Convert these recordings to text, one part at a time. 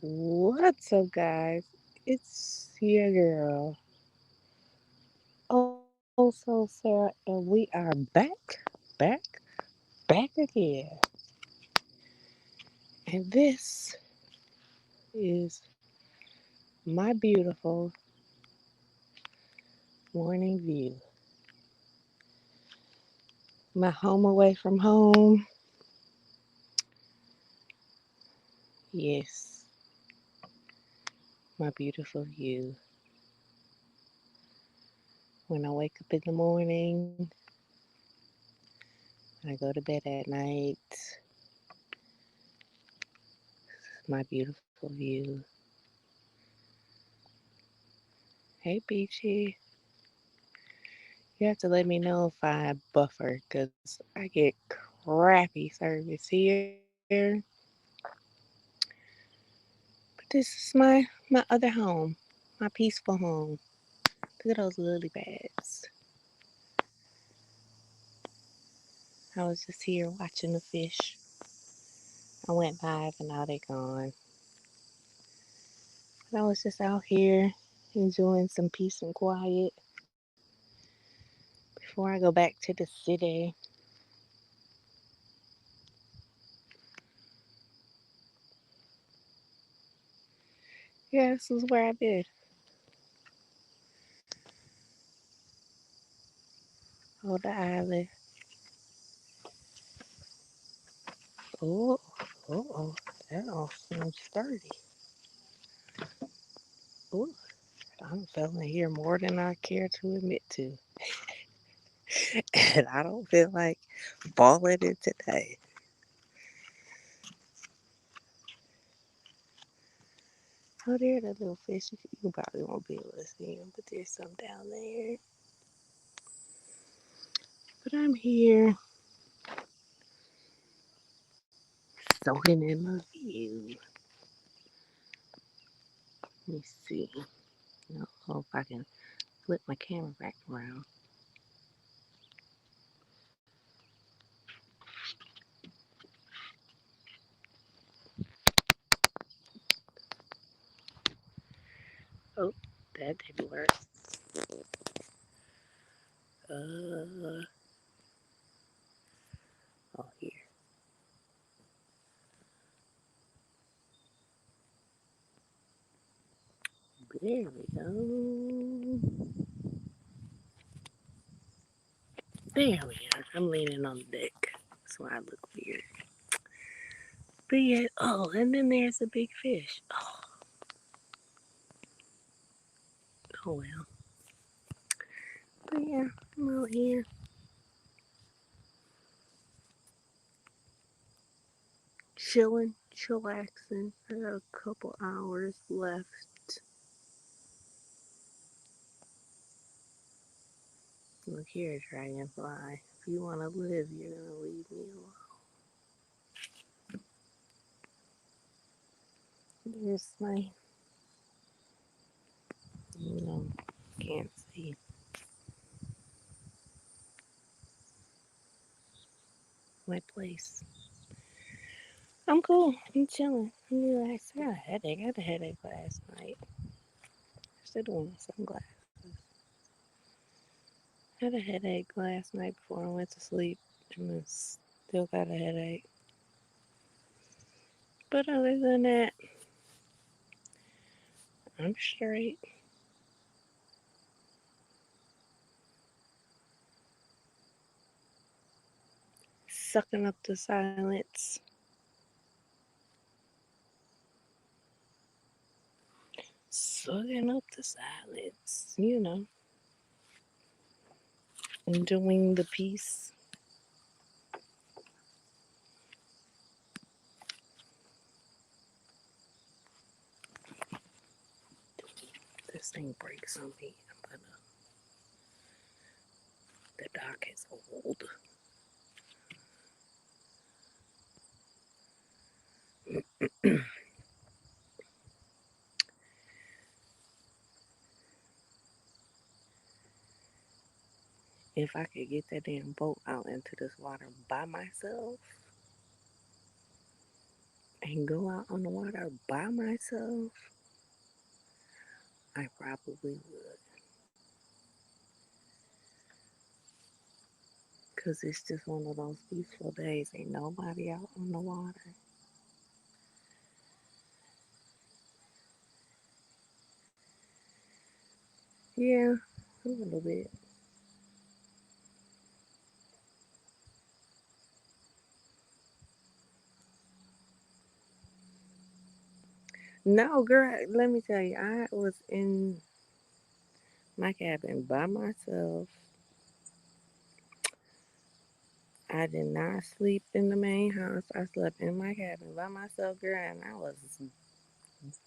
What's up, guys? It's your girl, also Sarah, and we are back, back again. And this is my beautiful morning view. My home away from home. Yes, my beautiful view. When I wake up in the morning, when I go to bed at night, my beautiful view. Hey, Peachy. You have to let me know if I buffer because I get crappy service here. But this is my other home, my peaceful home. Look at those lily pads. I was just here watching the fish. I went live and now they're gone. But I was just out here enjoying some peace and quiet before I go back to the city. Yeah, this is where I've been. Oh, the island. Oh, oh, that all seems sturdy. Ooh, I'm feeling here more than I care to admit to. And I don't feel like falling in today. Oh, there are the little fish. You probably won't be able to see them, but there's some down there. But I'm here soaking in my view. Let me see. Oh, if I can flip my camera back around. Oh, that didn't work. Uh, oh, here. There we go. There we are. I'm leaning on the deck. That's why I look weird. But yeah, oh, and then there's a big fish. Oh well. But yeah, I'm out here chilling, chillaxing. I got a couple hours left. Look here, dragonfly. If you want to live, you're gonna leave me alone. There's my, you know, can't see my place. I'm cool. I'm chilling. I'm relaxed. I got a headache. I had a headache last night. Should have worn my sunglasses. I had a headache last night before I went to sleep, and I still got a headache. But other than that, I'm straight. Sucking up the silence. Sucking up the silence. Enjoying the peace. This thing breaks on me. But the dock is old. If I could get that damn boat out into this water by myself and go out on the water by myself, I probably would. Because it's just one of those peaceful days. Ain't nobody out on the water. Yeah, a little bit. No, girl, let me tell you, I was in my cabin by myself. I did not sleep in the main house. I slept in my cabin by myself, girl, and I was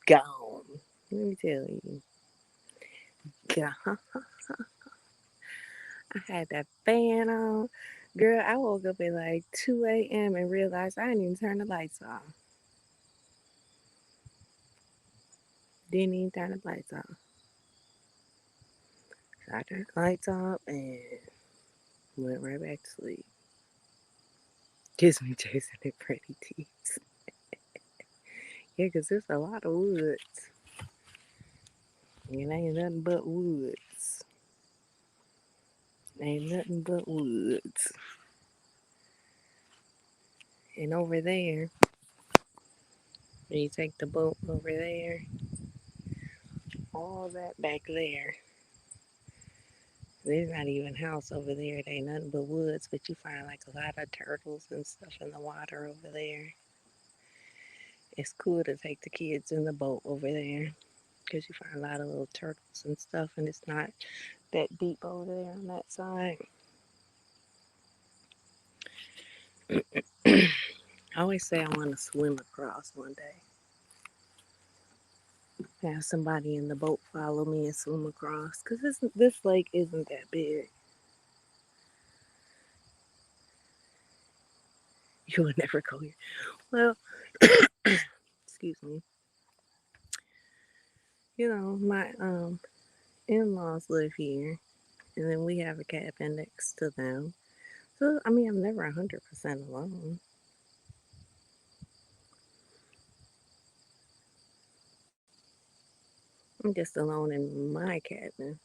gone. Let me tell you, gone. I had that fan on. Girl, I woke up at like 2 a.m. and realized I didn't even turn the lights on. Didn't even turn the lights on. So I turned the lights off and went right back to sleep. Kiss me, Jason and Freddie T's. Yeah, 'cause there's a lot of woods. It ain't nothing but woods. Ain't nothing but woods. And over there, when you take the boat over there, all that back there, there's not even a house over there. It ain't nothing but woods, but you find like a lot of turtles and stuff in the water over there. It's cool to take the kids in the boat over there because you find a lot of little turtles and stuff, and it's not that deep over there on that side. I always say I want to swim across one day. Have somebody in the boat follow me and swim across because this lake isn't that big. You would never go here. Well, excuse me. You know, my in-laws live here, and then we have a cabin next to them. So I mean, I'm never 100% alone. I'm just alone in my cabin.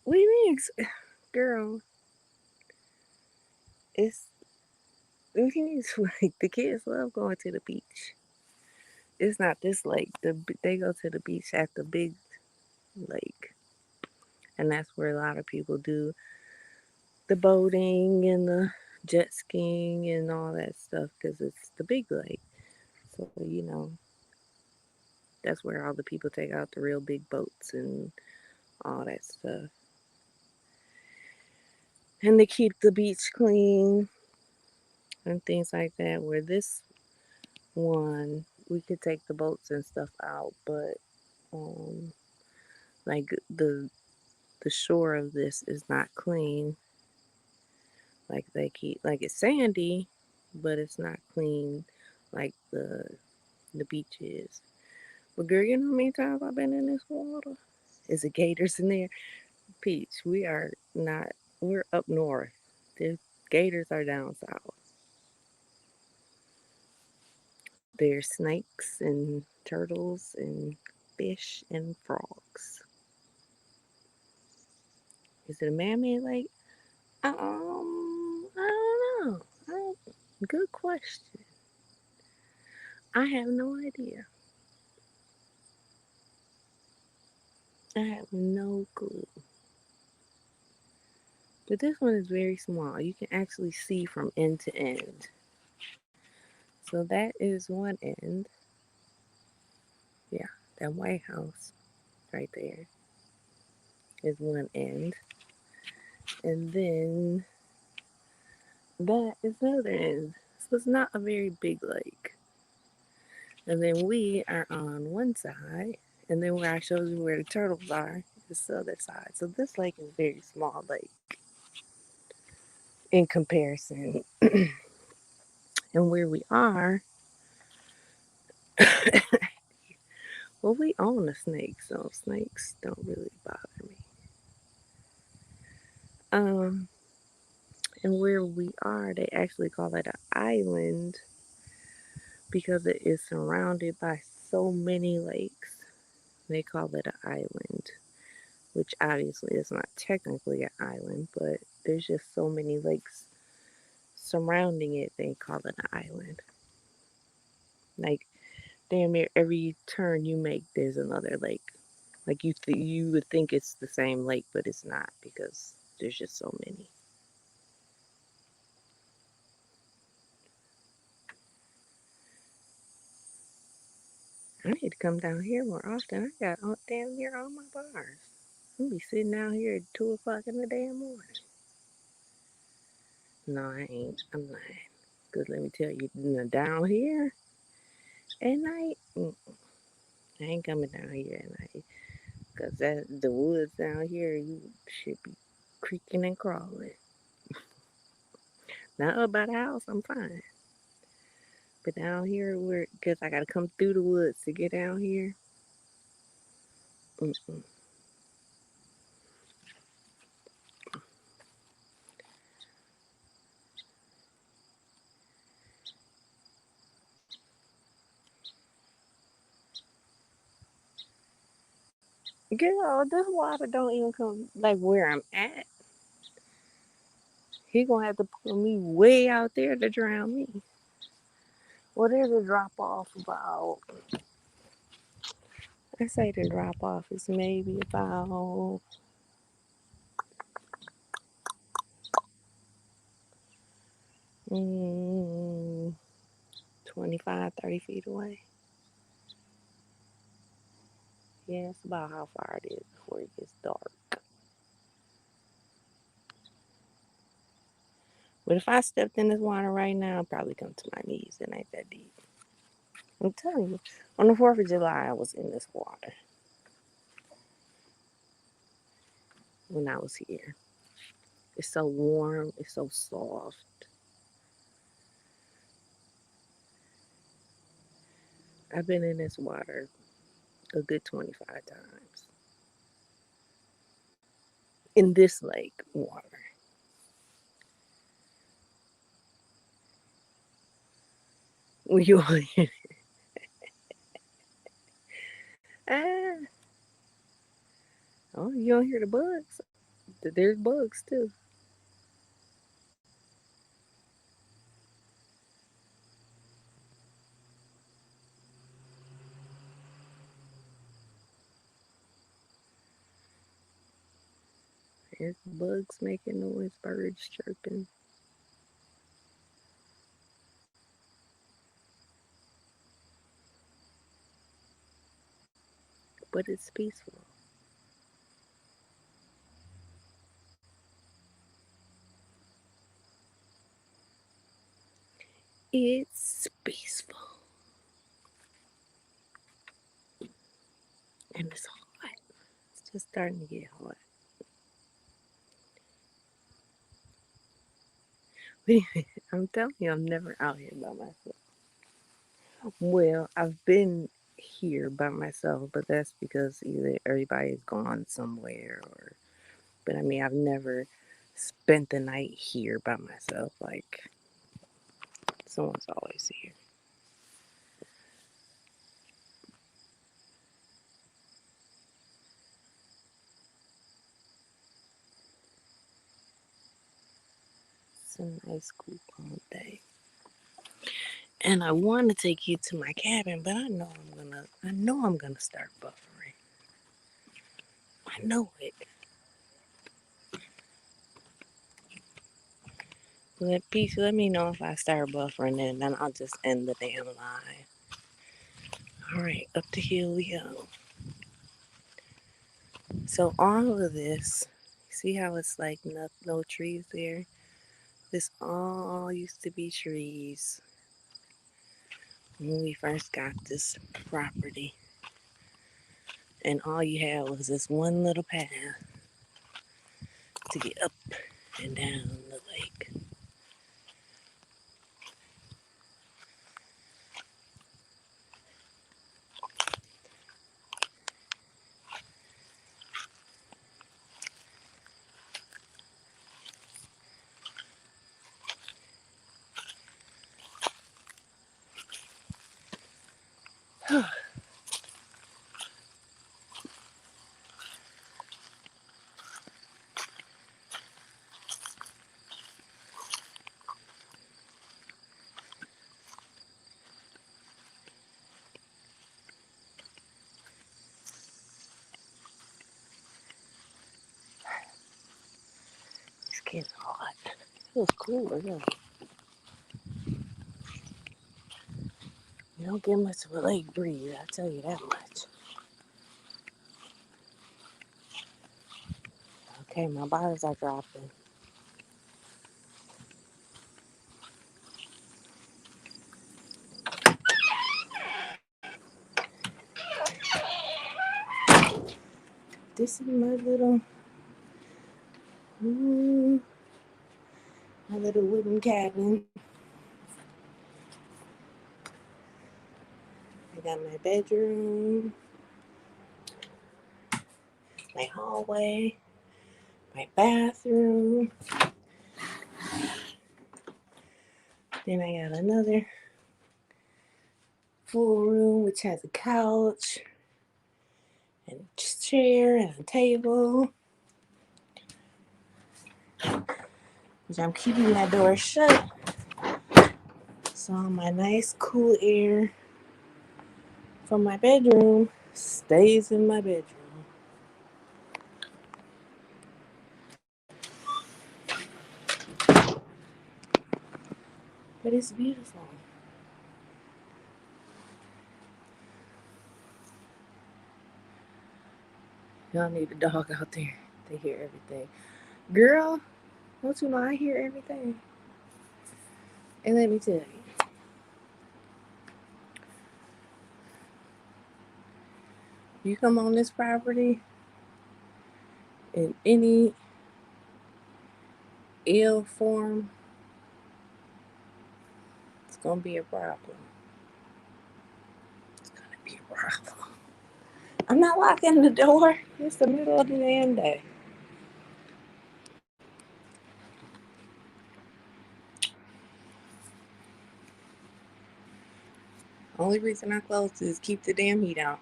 What do you mean, girl? It's it's like the kids love going to the beach. It's not this lake. They go to the beach at the big lake, and that's where a lot of people do the boating and the jet skiing and all that stuff because it's the big lake. So that's where all the people take out the real big boats and all that stuff, and they keep the beach clean and things like that. Where this one, we could take the boats and stuff out, but um, like the shore of this is not clean. Like they keep like it's sandy, but it's not clean like the beach is. But girl, you know how many times I've been in this water? Is it gators in there? Peach, we are not. We're up north. The gators are down south. There's snakes and turtles and fish and frogs. Is it a man-made lake? I don't know. Good question. I have no idea. I have no clue. But this one is very small. You can actually see from end to end. So that is one end. Yeah, that White House right there is one end. And then that is the other end. So it's not a very big lake. And then we are on one side. And then where I showed you where the turtles are is the other side. So this lake is a very small lake in comparison. And where we are, Well, we own a snake, so snakes don't really bother me. Um, and where we are, they actually call it an island because it is surrounded by so many lakes. They call it an island, which obviously is not technically an island, but there's just so many lakes surrounding it. They call it an island. Like damn near every turn you make, there's another lake. Like you would think it's the same lake, but it's not because there's just so many. I need to come down here more often. I got damn near all my bars. I'm be sitting out here at 2 o'clock in the damn morning. No, I ain't. I'm not. Cause let me tell you, down here at night, I ain't coming down here at night. Cause that the woods down here, you should be creaking and crawling. Not up by the house, I'm fine. But down here, where cause I gotta come through the woods to get down here. Mm-mm. Girl, this water don't even come like where I'm at. He gonna have to put me way out there to drown me. Well, there's a drop off about. I say the drop off is maybe about mm, 25, 30 feet away. Yeah, it's about how far it is before it gets dark. But if I stepped in this water right now, I'd probably come to my knees. It ain't that deep. I'm telling you. On the 4th of July, I was in this water when I was here. It's so warm. It's so soft. I've been in this water a good 25 times. In this lake water. When you ah, oh, you don't hear the bugs. There's bugs too. There's bugs making noise, birds chirping, but it's peaceful. It's peaceful. And it's hot. It's just starting to get hot. I'm telling you, I'm never out here by myself. Well, I've been here by myself, but that's because either everybody's gone somewhere or, but I mean, I've never spent the night here by myself. Like, someone's always here. It's a nice, cool, calm day. And I want to take you to my cabin, but I know I'm gonna start buffering. I know it. Peace, let me know if I start buffering and then I'll just end the damn line. Alright, up the hill we go. So all of this, see how it's like no trees there? This all used to be trees when we first got this property. And all you had was this one little path to get up and down the lake. getting hot. It was cooler, yeah. You don't get much of a lake breeze, I tell you that much. Okay, my bottles are dropping. This is mm, my little wooden cabin. I got my bedroom, my hallway, my bathroom. Then I got another full room which has a couch and a chair and a table. Which I'm keeping my door shut so my nice cool air from my bedroom stays in my bedroom. But it's beautiful. Y'all need a dog out there to hear everything. Girl, don't you know I hear everything? And let me tell you, you come on this property in any ill form, it's gonna be a problem. It's gonna be a problem. I'm not locking the door. It's the middle of the damn day. Only reason I close is keep the damn heat out.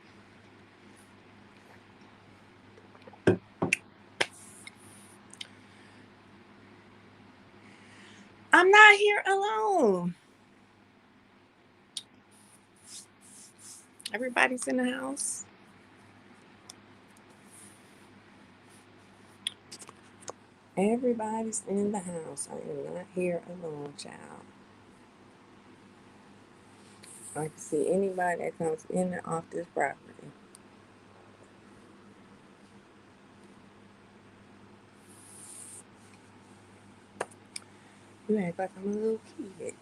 I'm not here alone. Everybody's in the house. Everybody's in the house. I am not here alone, child. I can see anybody that comes in and off this property. You act like I'm a little kid.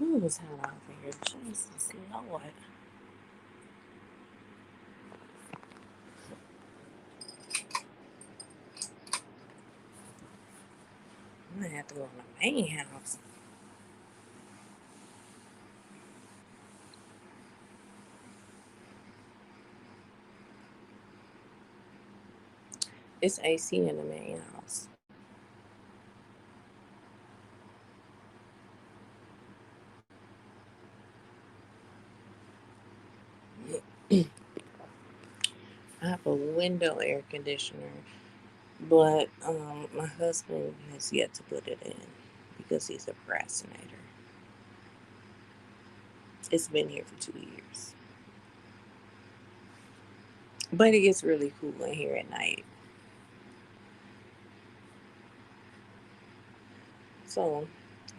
Ooh, it's hot out here. Jesus Lord. I'm gonna have to go in the main house. It's AC in the main house. I have a window air conditioner, but my husband has yet to put it in because he's a procrastinator. It's been here for 2 years. But it gets really cool in here at night. So,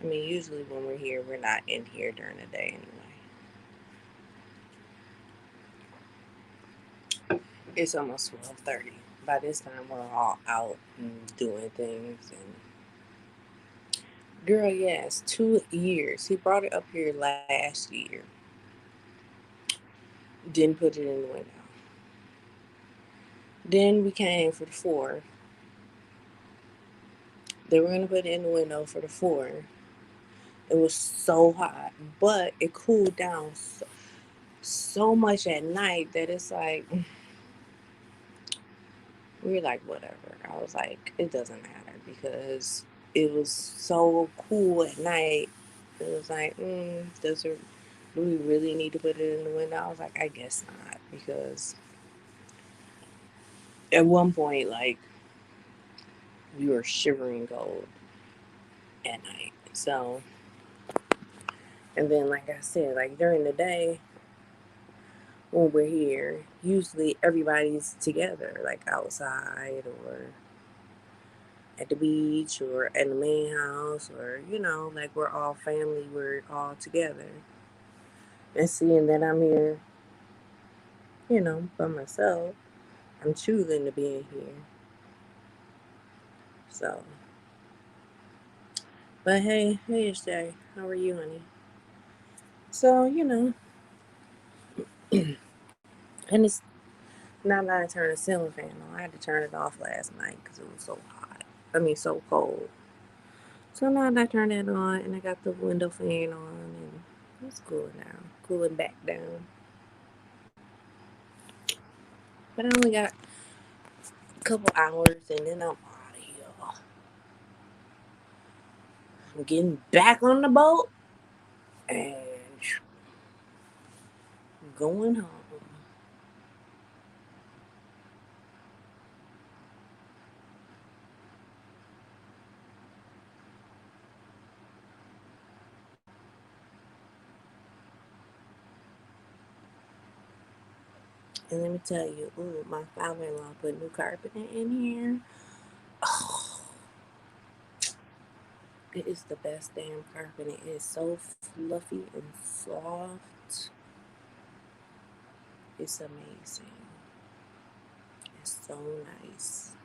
I mean, usually when we're here, we're not in here during the day anyway. It's almost 12:30. By this time, we're all out and doing things. And girl, yes, 2 years. He brought it up here last year. Didn't put it in the window. Then we came for the 4th. They were gonna put it in the window for the 4th. It was so hot, but it cooled down so much at night that it's like we were like, whatever. I was like, it doesn't matter because it was so cool at night. It was like, do we really need to put it in the window? I was like, I guess not, because at one point, like, we were shivering cold at night. So, and then, like I said, like during the day when we're here, usually everybody's together, like outside or at the beach or at the main house, or like we're all family, we're all together. And seeing that I'm here, by myself, I'm choosing to be in here. So, but hey, Shay, how are you, honey? So, and it's now that I turned the ceiling fan on, I had to turn it off last night because it was so hot. I mean, so cold. So now that I turned it on and I got the window fan on, and it's cooling down, cooling back down. But I only got a couple hours and then I'm out of here. I'm getting back on the boat and going home. And let me tell you, ooh, my father-in-law put new carpet in here. Oh, it is the best damn carpet. It is so fluffy and soft. It's amazing. It's so nice.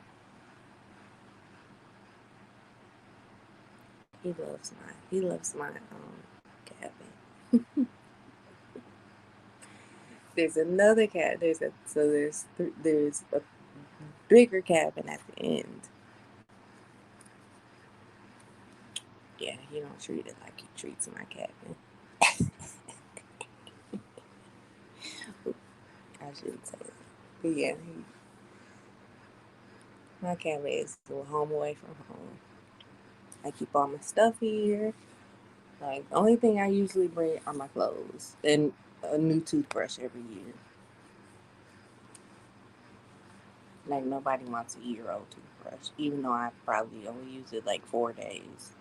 He loves my cabin. There's another cat. There's a bigger cabin at the end. Yeah, he don't treat it like he treats my cabin. I shouldn't say that. But yeah, my cabin is a home away from home. I keep all my stuff here. Like the only thing I usually bring are my clothes and a new toothbrush every year. Like nobody wants a year-old toothbrush, even though I probably only use it like 4 days.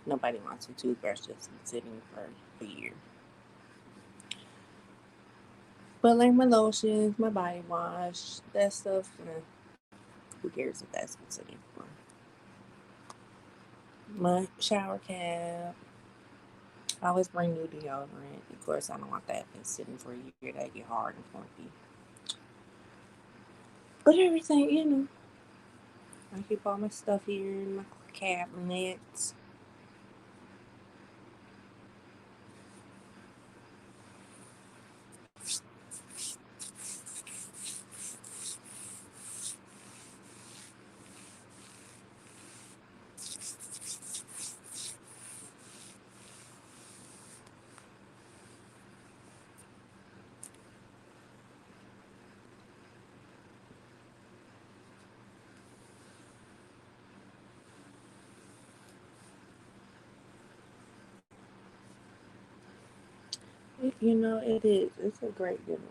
Nobody wants a toothbrush that's been sitting for a year. But like my lotions, my body wash, that stuff, who cares if that's been sitting for? My shower cap. I always bring new deodorant. Of course, I don't want that been sitting for a year. That get hard and funky. But everything, I keep all my stuff here in my cabinets. It is. It's a great getaway.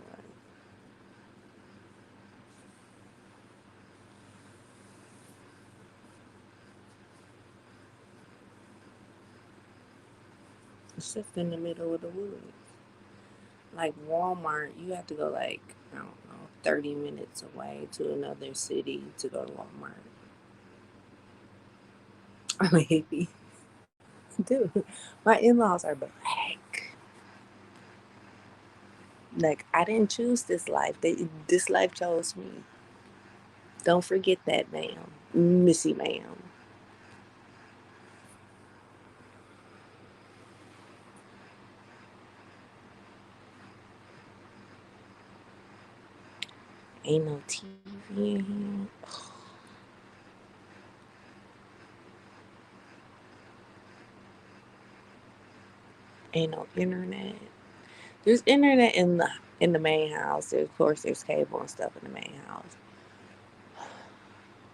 It's just in the middle of the woods. Like Walmart, you have to go like, I don't know, 30 minutes away to another city to go to Walmart. I'm a hippie. Dude, my in laws are black. Like, I didn't choose this life. This life chose me. Don't forget that, ma'am. Missy, ma'am. Ain't no TV in here. Ain't no internet. There's internet in the main house. Of course, there's cable and stuff in the main house.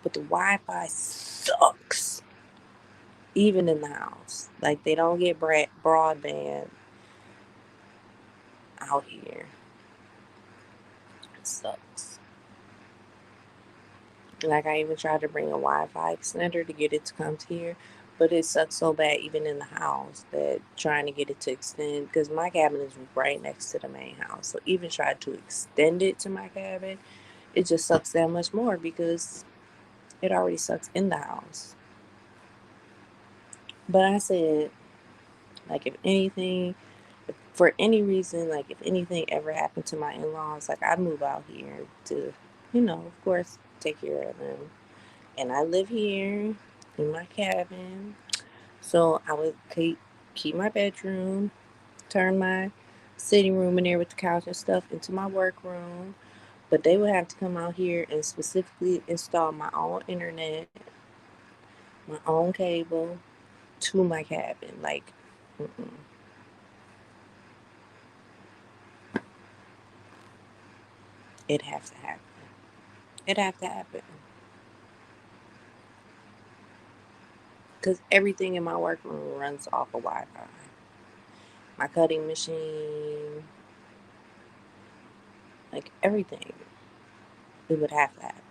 But the Wi-Fi sucks. Even in the house, like they don't get broadband out here. It sucks. Like I even tried to bring a Wi-Fi extender to get it to come to here, but it sucks so bad even in the house that trying to get it to extend, because my cabin is right next to the main house. So even try to extend it to my cabin, it just sucks that much more because It already sucks in the house. But I said, like, if anything, for any reason, like, if anything ever happened to my in laws, like, I'd move out here to, of course, take care of them. And I live here in my cabin. So I would keep my bedroom, turn my sitting room in there with the couch and stuff into my workroom. But they would have to come out here and specifically install my own internet, my own cable to my cabin. Like, mm-mm. It'd have to happen. It'd have to happen. Because everything in my workroom runs off of Wi Fi. My cutting machine, like everything. It would have to happen.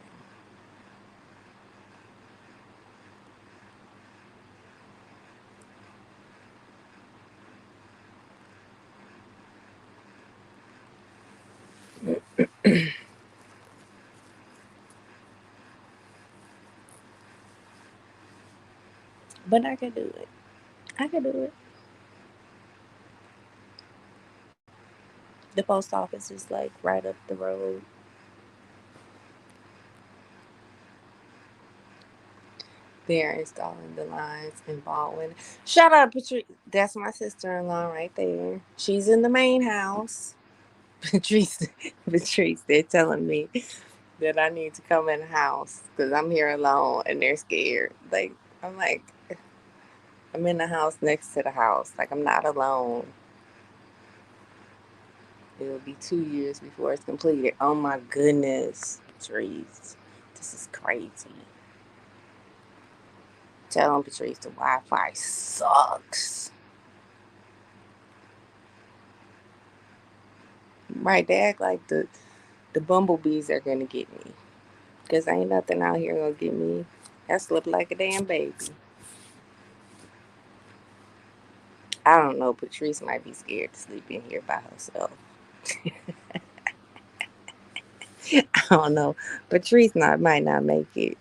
But I could do it. I could do it. The post office is like right up the road. They're installing the lines in Baldwin. Shut up, Patrice. That's my sister in law right there. She's in the main house. Patrice, Patrice, they're telling me that I need to come in the house because I'm here alone and they're scared. Like, I'm like, I'm in the house next to the house. Like, I'm not alone. It'll be 2 years before it's completed. Oh my goodness, Patrice. This is crazy. Tell them, Patrice, the Wi Fi sucks. Right, they act like the bumblebees are gonna get me. Cause ain't nothing out here gonna get me. I slept like a damn baby. I don't know. Patrice might be scared to sleep in here by herself. I don't know. Patrice might not make it.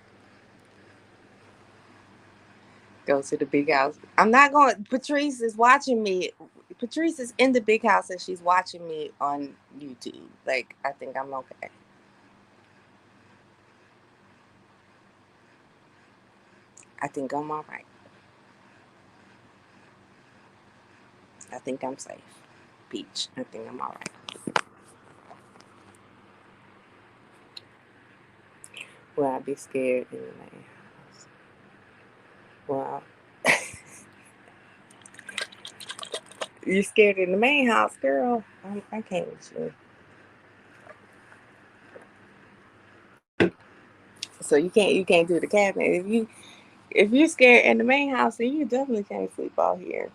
Go to the big house. I'm not going. Patrice is watching me. Patrice is in the big house and she's watching me on YouTube. Like, I think I'm okay. I think I'm all right. I think I'm safe. Peach. I think I'm all right. Will I be scared in the main house? Well, you scared in the main house, girl? I can't with you. So you can't do the cabinet. If you're scared in the main house, then you definitely can't sleep out here.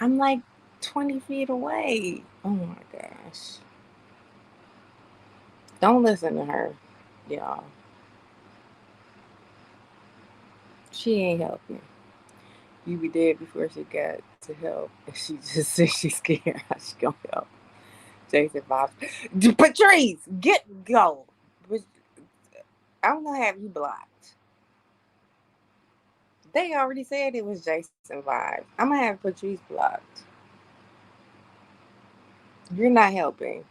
I'm like 20 feet away. Oh my gosh! Don't listen to her, y'all. She ain't helping. You be dead before she got to help, and she just said she's scared. How she gonna help? Jason Bob, Patrice, go. I'm gonna have you blocked. They already said it was Jason Vibe. I'm gonna have Patrice blocked. You're not helping.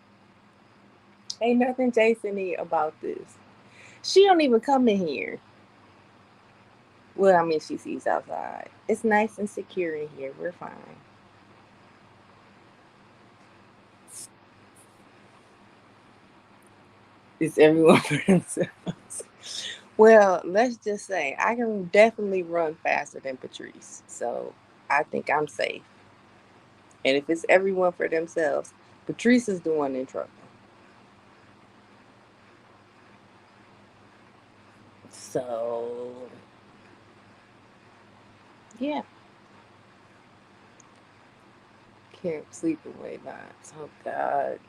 Ain't nothing Jason-y about this. She don't even come in here. Well, I mean, she sees outside. It's nice and secure in here. We're fine. It's everyone for themselves. Well, let's just say I can definitely run faster than Patrice. So I think I'm safe. And if it's everyone for themselves, Patrice is the one in trouble. So, yeah. Can't sleep away vibes. Oh, God.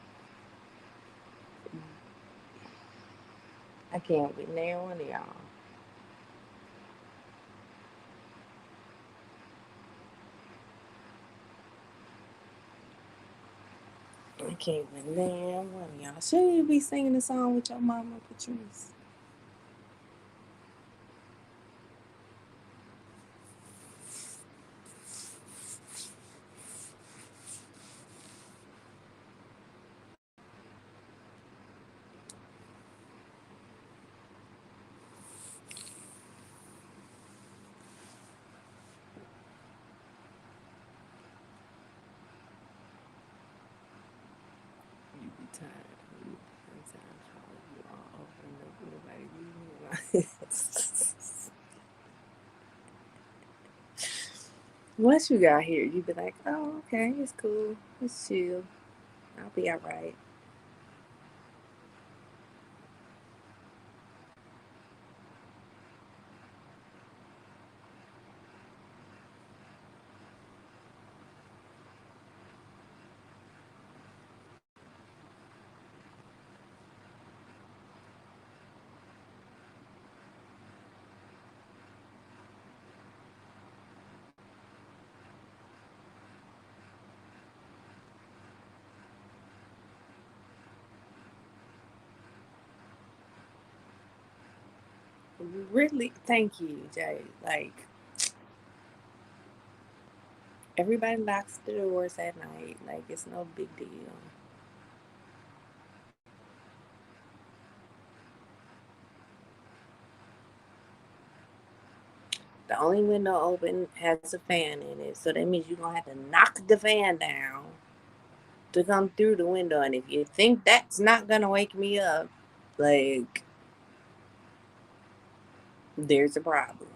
I can't be near one of y'all. Caitlin, man, one of y'all should you be singing the song with your mama, Patrice? You be tired. You be tired. You all over and nobody leaving you. Once you got here, you be like, oh, okay, it's cool. It's chill. I'll be all right. Really, thank you, Jay. Like, everybody locks the doors at night. Like, it's no big deal. The only window open has a fan in it, so that means you're gonna have to knock the fan down to come through the window. And if you think that's not gonna wake me up, like, there's a problem.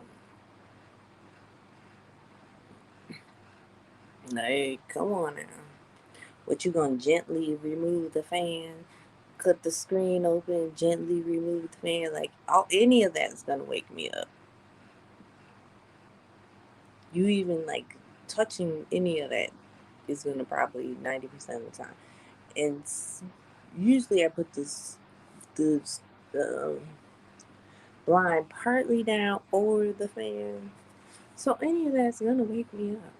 Like, come on now. What, you gonna gently remove the fan, cut the screen open, gently remove the fan? Like, all any of that's gonna wake me up. You even like touching any of that is gonna probably 90% of the time. And usually I put this blind partly down over the fan, so any of that's gonna wake me up.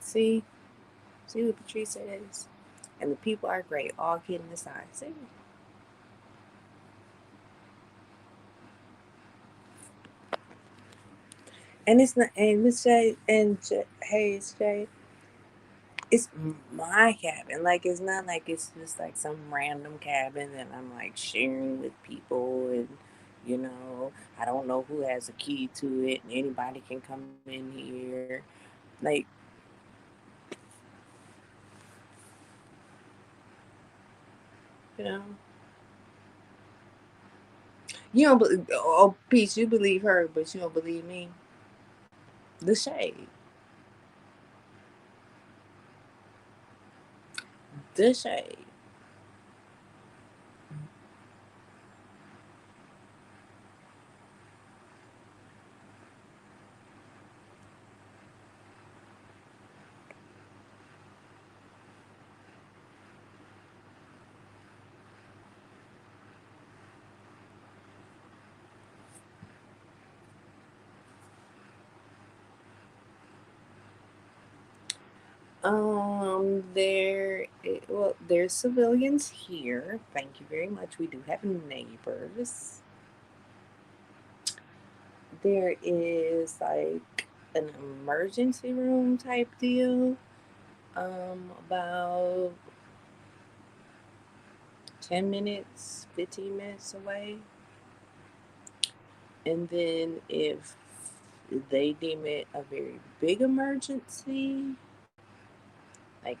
See, see what Patrice says, and the people are great. All kidding aside, see. And it's not, and Miss J and hey, it's Jay. It's my cabin. Like, it's not like it's just like some random cabin that I'm like sharing with people, and I don't know who has a key to it, and anybody can come in here. Like, you know, you don't believe. Oh, Peace, you believe her, but you don't believe me. The shade, the shade. There's civilians here. Thank you very much. We do have neighbors. There is like an emergency room type deal, about 10 minutes, 15 minutes away. And then if they deem it a very big emergency, like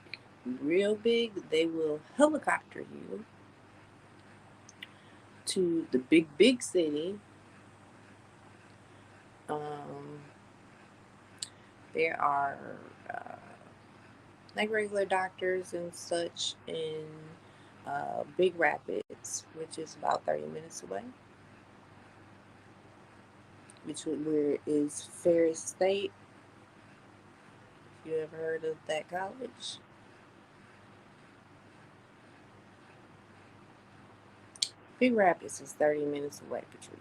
real big, they will helicopter you to the big city. Um, there are uh, like regular doctors and such in Big Rapids, which is about 30 minutes away, where is Ferris State. If you ever heard of that college, Big Rapids is 30 minutes away, Patrice.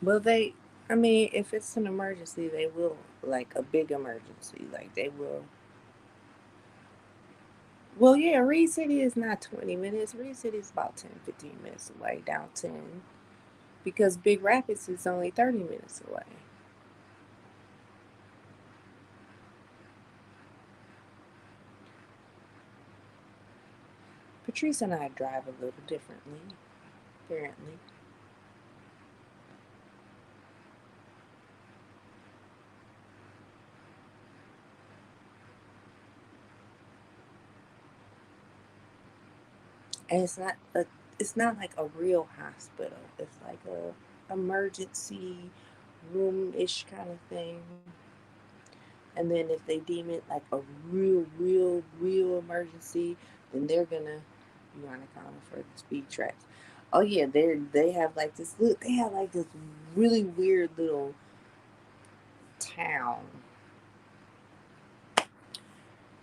Well, I mean, if it's an emergency, they will, like a big emergency, like they will. Well, yeah, Reed City is not 20 minutes. Reed City is about 10, 15 minutes away, down 10. Because Big Rapids is only 30 minutes away. Patrice and I drive a little differently, apparently. And it's not like a real hospital. It's like a emergency room ish kind of thing. And then if they deem it like a real emergency, then they're gonna you want to call them for the speed traps. Oh yeah, they have like this look. They have like this really weird little town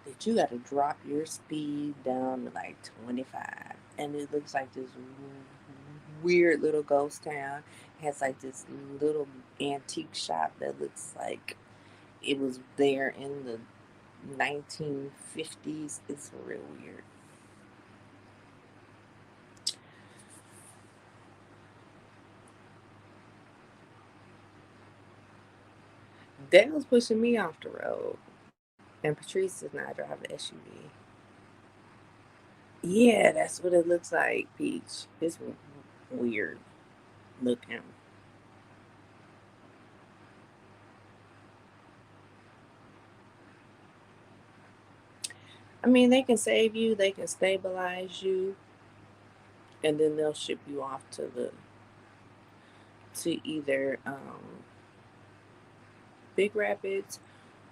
that you got to drop your speed down to like 25, and it looks like this weird little ghost town. It has like this little antique shop that looks like it was there in the 1950s. It's real weird. Dale's pushing me off the road, and Patrice does not drive an SUV. Yeah, that's what it looks like, Peach. It's weird looking. I mean, they can save you, they can stabilize you, and then they'll ship you off to either Big Rapids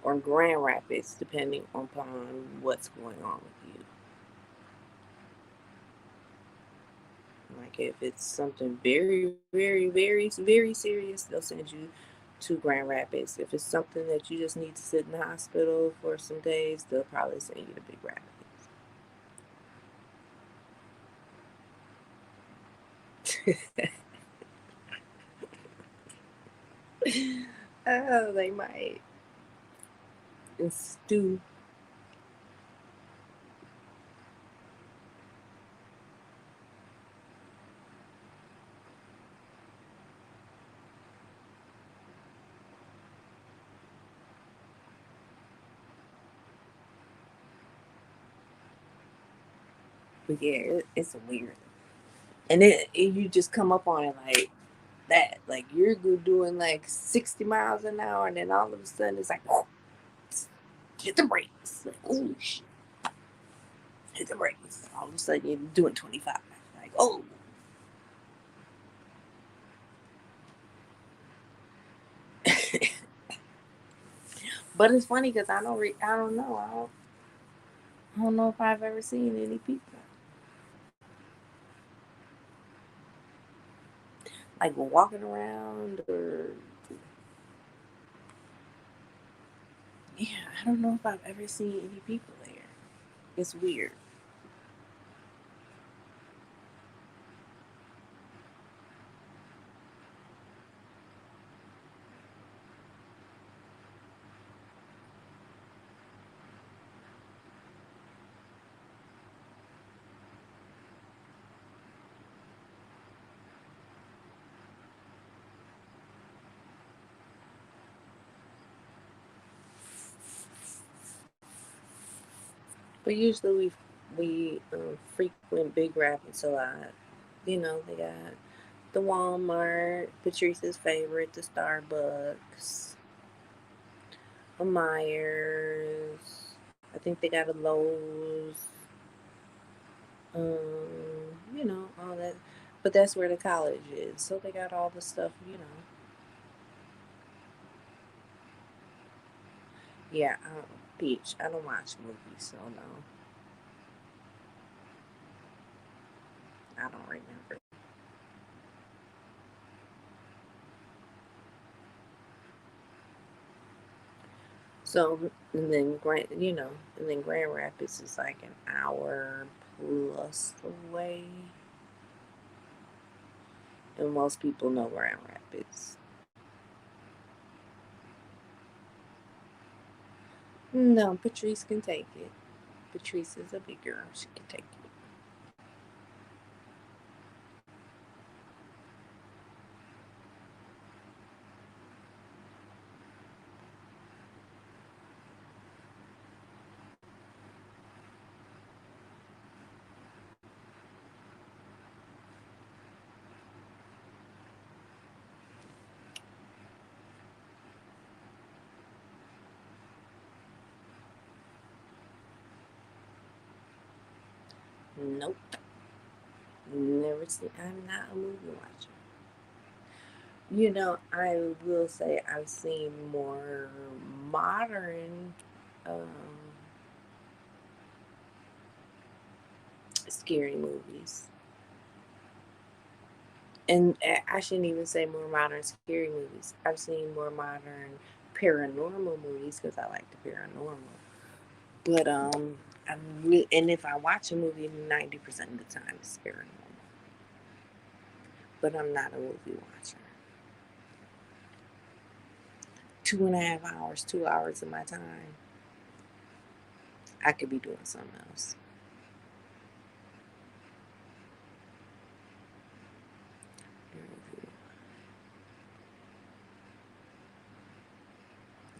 or Grand Rapids, depending upon what's going on with you. Like if it's something very serious, they'll send you to Grand Rapids. If it's something that you just need to sit in the hospital for some days, they'll probably send you to Big Rapids. Oh, they might. And stew. But yeah, it's weird. And then you just come up on it like that. Like you're doing like 60 miles an hour, and then all of a sudden it's like, oh, hit the brakes. Like, oh, shit, hit the brakes. All of a sudden you're doing 25. Like, oh. But it's funny because I don't know. I don't know if I've ever seen any people like walking around or yeah. I don't know if I've ever seen any people there. It's weird. But usually we frequent Big Rapids a lot. You know, they got the Walmart, Patrice's favorite, the Starbucks, a Myers. I think they got a Lowe's. You know, all that. But that's where the college is. So they got all the stuff, you know. Yeah, Peach. I don't watch movies, so no, I don't remember. So, and then and then Grand Rapids is like an hour plus away. And most people know Grand Rapids. No, Patrice can take it. Patrice is a big girl. She can take it. Nope. Never seen. I'm not a movie watcher. I will say I've seen more modern um, scary movies. And I shouldn't even say more modern scary movies. I've seen more modern paranormal movies because I like the paranormal. But and if I watch a movie, 90% of the time it's paranormal. But I'm not a movie watcher. 2.5 hours, 2 hours of my time, I could be doing something else.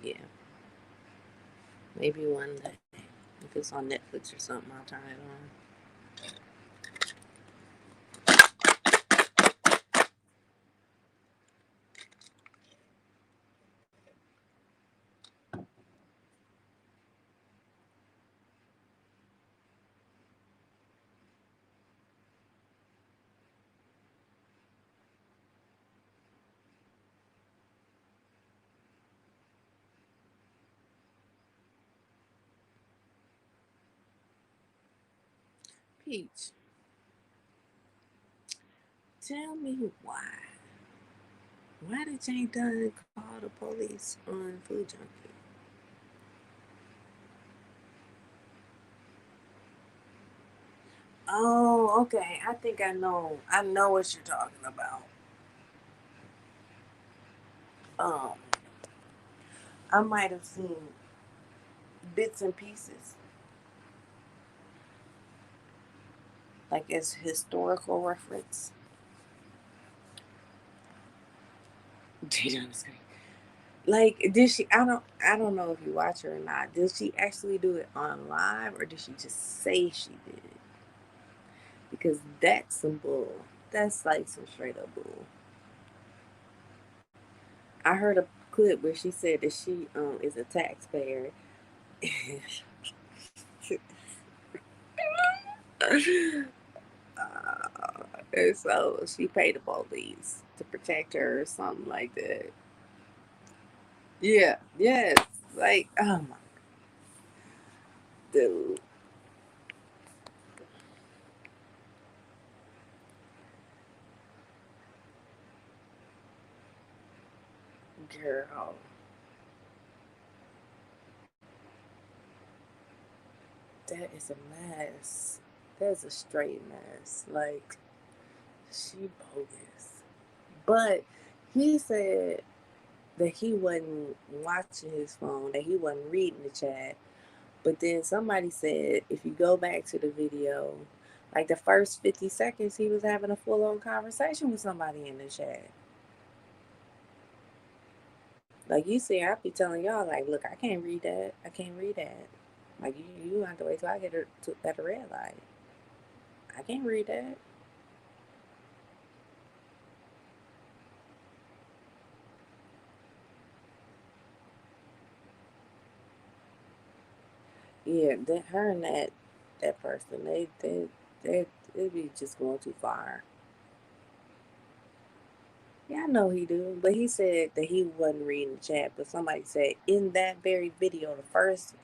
Yeah, maybe one day if it's on Netflix or something, I'll turn it on. Peach, tell me why. Why did Jane Dunn call the police on Food Junkie? Oh, okay. I think I know. I know what you're talking about. Um, I might have seen bits and pieces, like as historical reference. Like, did she? I don't know if you watch her or not. Did she actually do it on live, or did she just say she did it? Because that's some bull. That's like some straight up bull. I heard a clip where she said that she is a taxpayer. And so she paid the police to protect her or something like that. Yeah, yes. Like, oh my dude, girl, that is a mess. That's a straight mess. Like, she bogus. But he said that he wasn't watching his phone, that he wasn't reading the chat. But then somebody said if you go back to the video, like the first 50 seconds, he was having a full on conversation with somebody in the chat. Like you see, I be telling y'all, like, look, I can't read that. I can't read that. Like, you have to wait till I get at a red light. I can't read that. Yeah, that her and that person, they be just going too far. Yeah, I know he do, but he said that he wasn't reading the chat. But somebody said in that very video, the first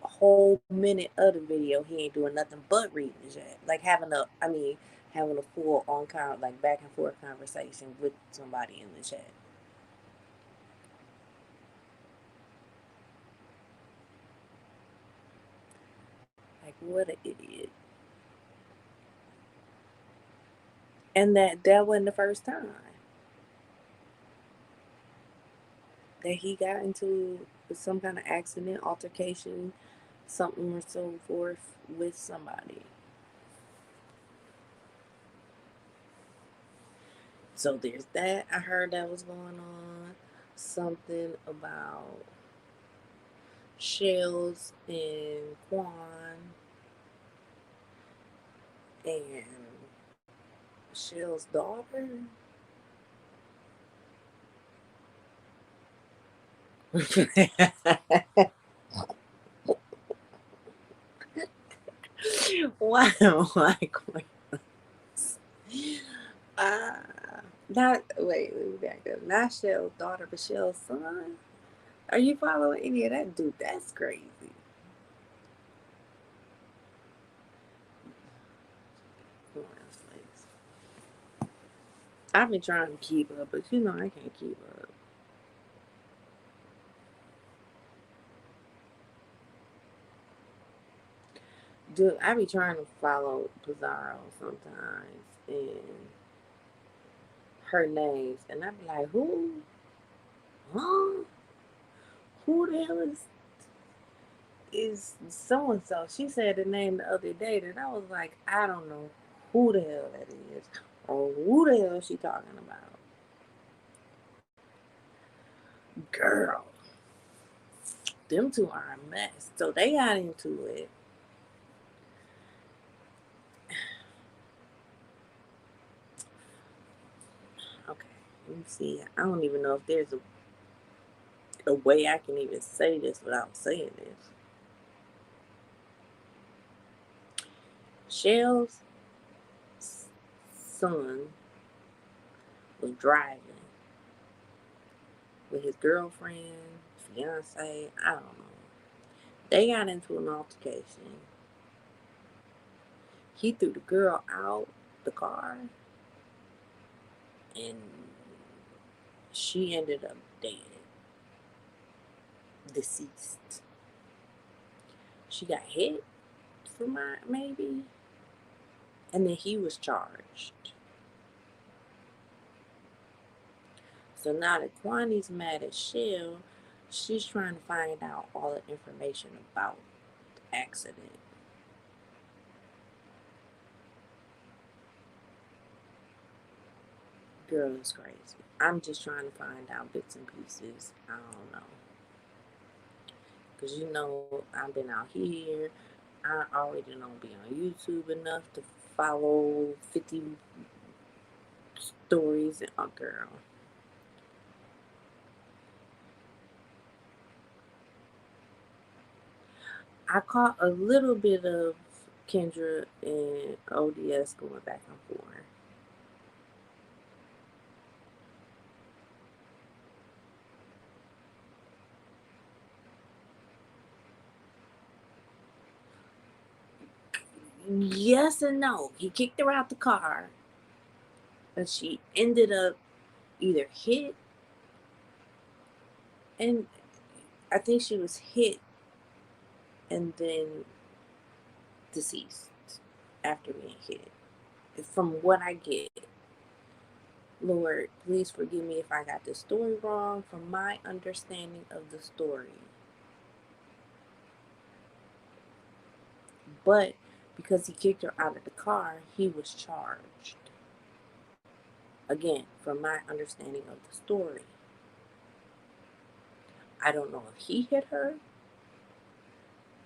whole minute of the video, he ain't doing nothing but reading the chat, like having a full on like back and forth conversation with somebody in the chat. Like, what an idiot! And that wasn't the first time that he got into. some kind of accident, altercation, something or so forth with somebody. So there's that. I heard that was going on. Something about Shells and Quan and Shell's daughter. Why? Why? Uh, not wait. Let me back up. Not Shell's daughter, but Shell's son. Are you following any of that, dude? That's crazy. I've been trying to keep up, but you know I can't keep up. Dude, I be trying to follow Pizarro sometimes and her names, and I be like, who? Huh? Who the hell is so and so? She said the name the other day, and I was like, I don't know who the hell that is, or who the hell is she talking about? Girl, them two are a mess. So they got into it. Okay, let me see. I don't even know if there's a way I can even say this without saying this. Shell's son was driving with his girlfriend, fiance, I don't know. They got into an altercation. He threw the girl out the car and she ended up dead, deceased. She got hit for my maybe, and then he was charged. So now that Kwani's mad at Shell, she's trying to find out all the information about the accident. Girl is crazy. I'm just trying to find out bits and pieces. I don't know. Because you know, I've been out here. I already don't be on YouTube enough to follow 50 stories. And, oh, girl. I caught a little bit of Kendra and ODS going back and forth. Yes and no. He kicked her out the car, and she ended up either hit, and I think she was hit and then deceased after being hit. From what I get, Lord, please forgive me if I got the story wrong. From my understanding of the story, but because he kicked her out of the car, he was charged. Again, from my understanding of the story, I don't know if he hit her,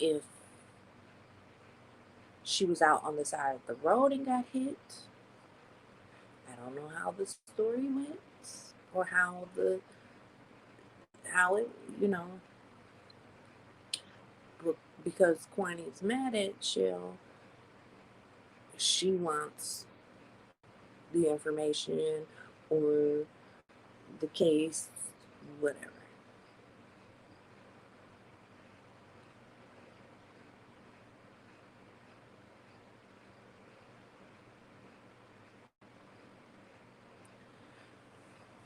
if she was out on the side of the road and got hit. I don't know how the story went or how it, you know, because Quani's mad at Shell, she wants the information or the case, whatever.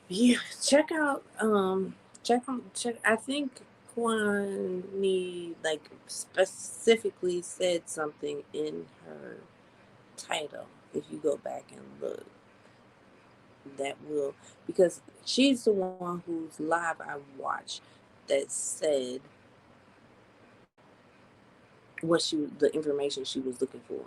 Yeah, check. I think Kwani like specifically said something in her title. If you go back and look, that will, because she's the one whose live I watched. that said the information she was looking for.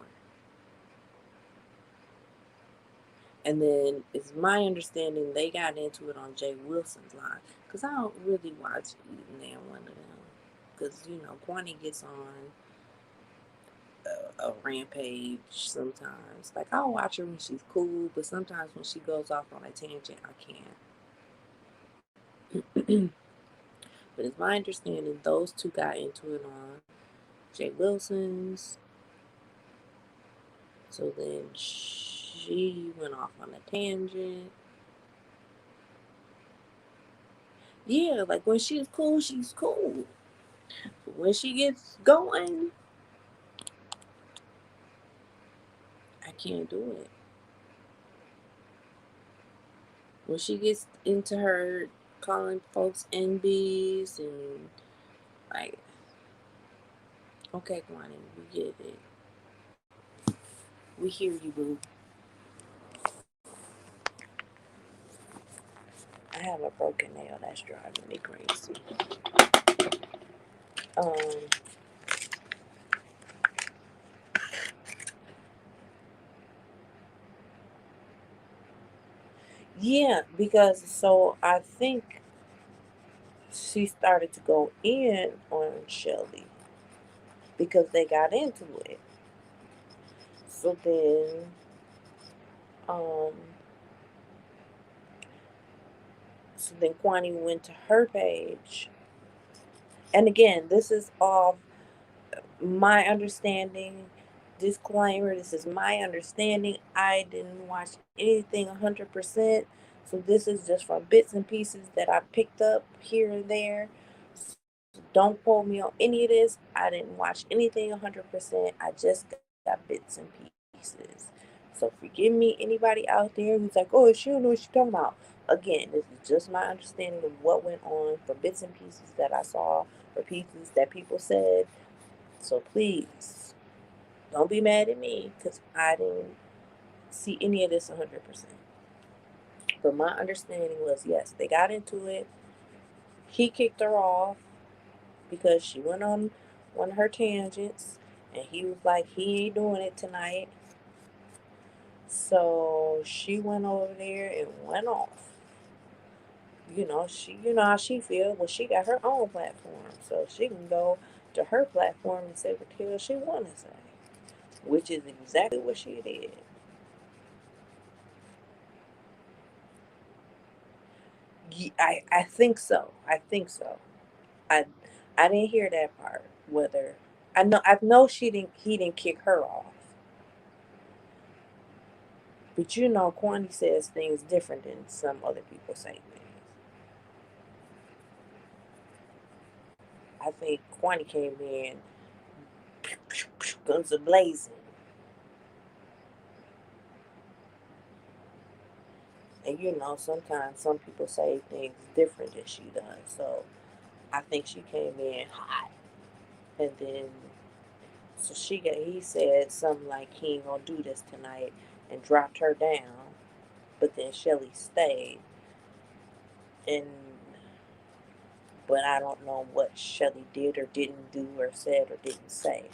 And then it's my understanding they got into it on Jay Wilson's line. Because I don't really watch either one of them. Because, Kwani gets on a rampage sometimes. Like, I'll watch her when she's cool, but sometimes when she goes off on a tangent, I can't. But it's my understanding those two got into it on Jay Wilson's. So then she went off on a tangent. Yeah, like when she's cool, she's cool. But when she gets going, I can't do it. When she gets into her calling folks NBs and like, okay, Kwani, we get it. We hear you, boo. I have a broken nail that's driving me crazy. Um, yeah, because so I think she started to go in on Shelly because they got into it. So then, um, Kwani went to her page, and again, this is all my understanding. Disclaimer: this is my understanding. I didn't watch anything 100%, so this is just from bits and pieces that I picked up here and there. Don't quote me on any of this. I didn't watch anything 100%. I just got bits and pieces. So forgive me, anybody out there who's like, oh, she don't know what she's talking about. Again, this is just my understanding of what went on from bits and pieces that I saw or pieces that people said. So please, don't be mad at me because I didn't see any of this 100%. But my understanding was yes, they got into it. He kicked her off because she went on one of her tangents and he was like, he ain't doing it tonight. So she went over there and went off. You know how she feels. Well, she got her own platform, so she can go to her platform and say what the hell she want to say, which is exactly what she did. I think so. I think so. I I didn't hear that part. Whether I know he didn't kick her off. But Kwani says things different than some other people say things. I think Kwani came in guns a blazing. And sometimes some people say things different than she does. So I think she came in hot. And then so he said something like he ain't gonna do this tonight and dropped her down. But then Shelly stayed. And but I don't know what Shelly did or didn't do or said or didn't say.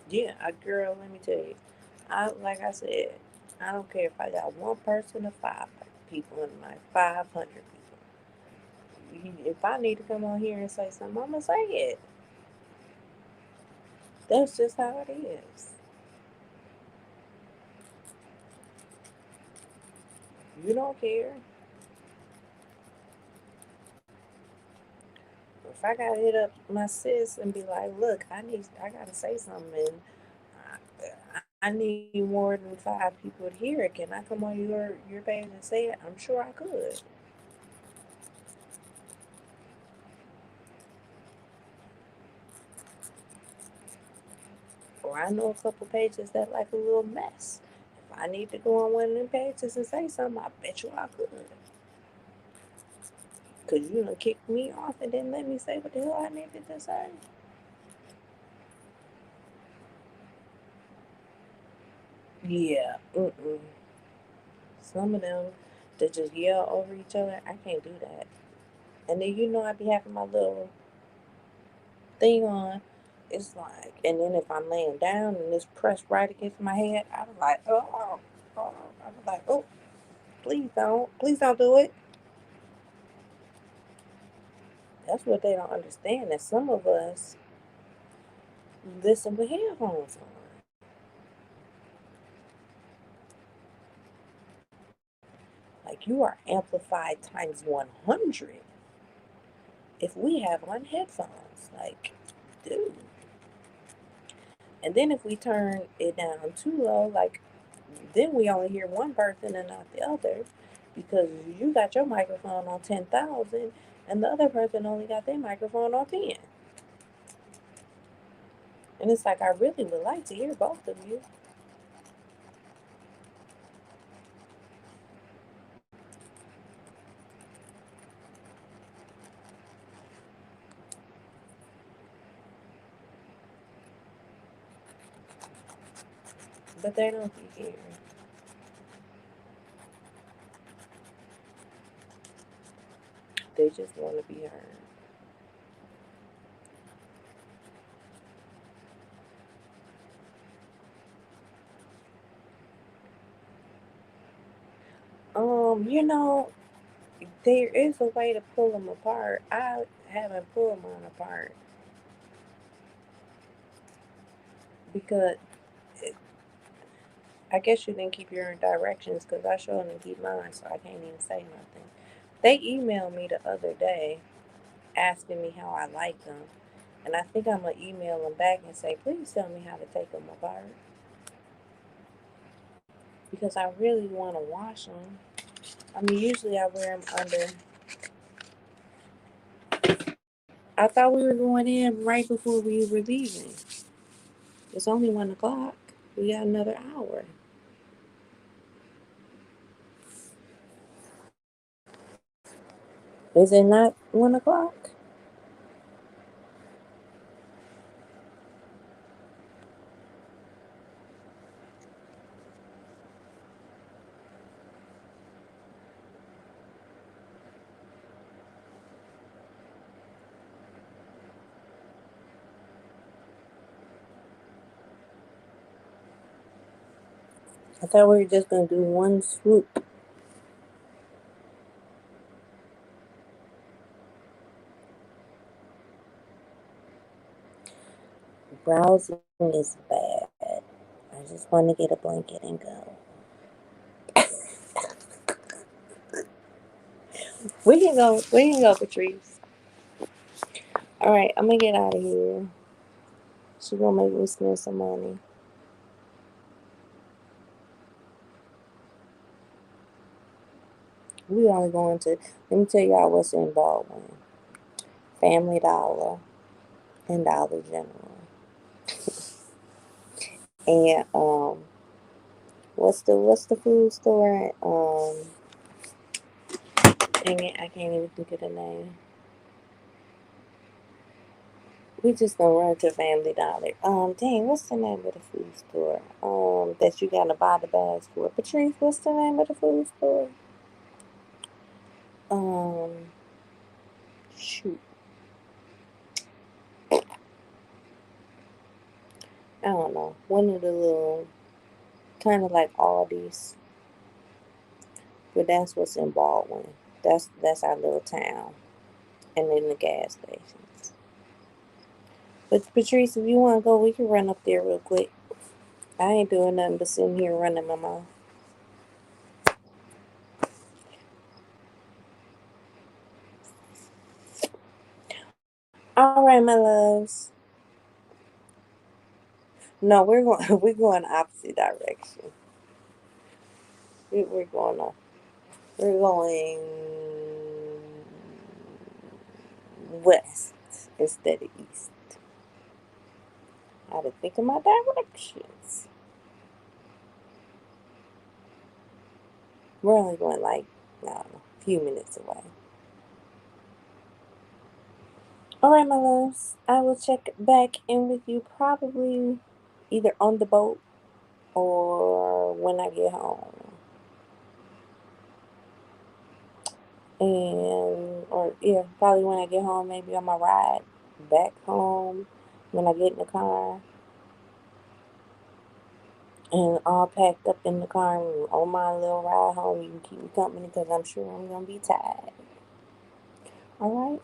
Yeah, girl, let me tell you. Like I said, I don't care if I got one person or five people in my 500 people. If I need to come on here and say something, I'm gonna say it. That's just how it is. You don't care. If I gotta hit up my sis and be like, look, I gotta say something, and I need more than five people to hear it. Can I come on your page and say it? I'm sure I could. Or I know a couple pages that like a little mess. If I need to go on one of them pages and say something, I bet you I could. Because you done kicked me off and didn't let me say what the hell I needed to say. Yeah. Mm-mm. Some of them that just yell over each other, I can't do that. And then I be having my little thing on. It's like, and then if I'm laying down and it's pressed right against my head, I was like, oh. I was like, oh, please don't do it. That's what they don't understand. That some of us listen with headphones on. Like you are amplified times 100 if we have on headphones. Like, dude. And then if we turn it down too low, like then we only hear one person and not the other because you got your microphone on 10,000 and the other person only got their microphone on 10. And it's like, I really would like to hear both of you. But they don't be hearing. They just want to be heard. Um, you know, there is a way to pull them apart. I haven't pulled mine apart because I guess you didn't keep your directions because I sure didn't keep mine, so I can't even say nothing. They emailed me the other day asking me how I like them, and I think I'm gonna email them back and say, please tell me how to take them apart because I really want to wash them. I mean, usually I wear them under. I thought we were going in right before we were leaving. It's only 1 o'clock. We got another hour. Is it not 1 o'clock? I thought we were just gonna do one swoop. Browsing is bad. I just want to get a blanket and go. We can go. We can go, Patrice. All right, I'm gonna get out of here. She gonna make me spend some money. We are going to. Let me tell y'all what's in Baldwin. Family Dollar and Dollar General. And what's the food store? Dang it, I can't even think of the name. We just gonna run to Family Dollar. Dang, what's the name of the food store? That you gotta buy the bags for. Patrice, what's the name of the food store? Um, Shoot, I don't know. One of the little, kind of like Aldi's, but that's what's in Baldwin. That's our little town, and then the gas stations. But Patrice, if you wanna go, we can run up there real quick. I ain't doing nothing but sitting here running my mouth. All right, my loves. No, we're going. We're going opposite direction. We're going on. We're going west instead of east. I had to think of my directions. We're only going like, I don't know, a few minutes away. All right, my loves. I will check back in with you probably either on the boat or when I get home. Or yeah, probably when I get home, maybe on my ride back home when I get in the car and all packed up in the car and on my little ride home. You can keep me company because I'm sure I'm going to be tired. All right.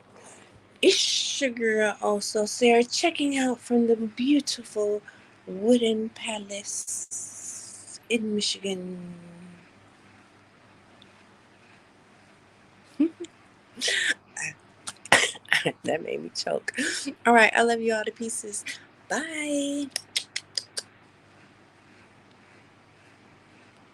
It's your girl also, Sarah, checking out from the beautiful Wooden Palace in Michigan. That made me choke. All right, I love you all to pieces. Bye.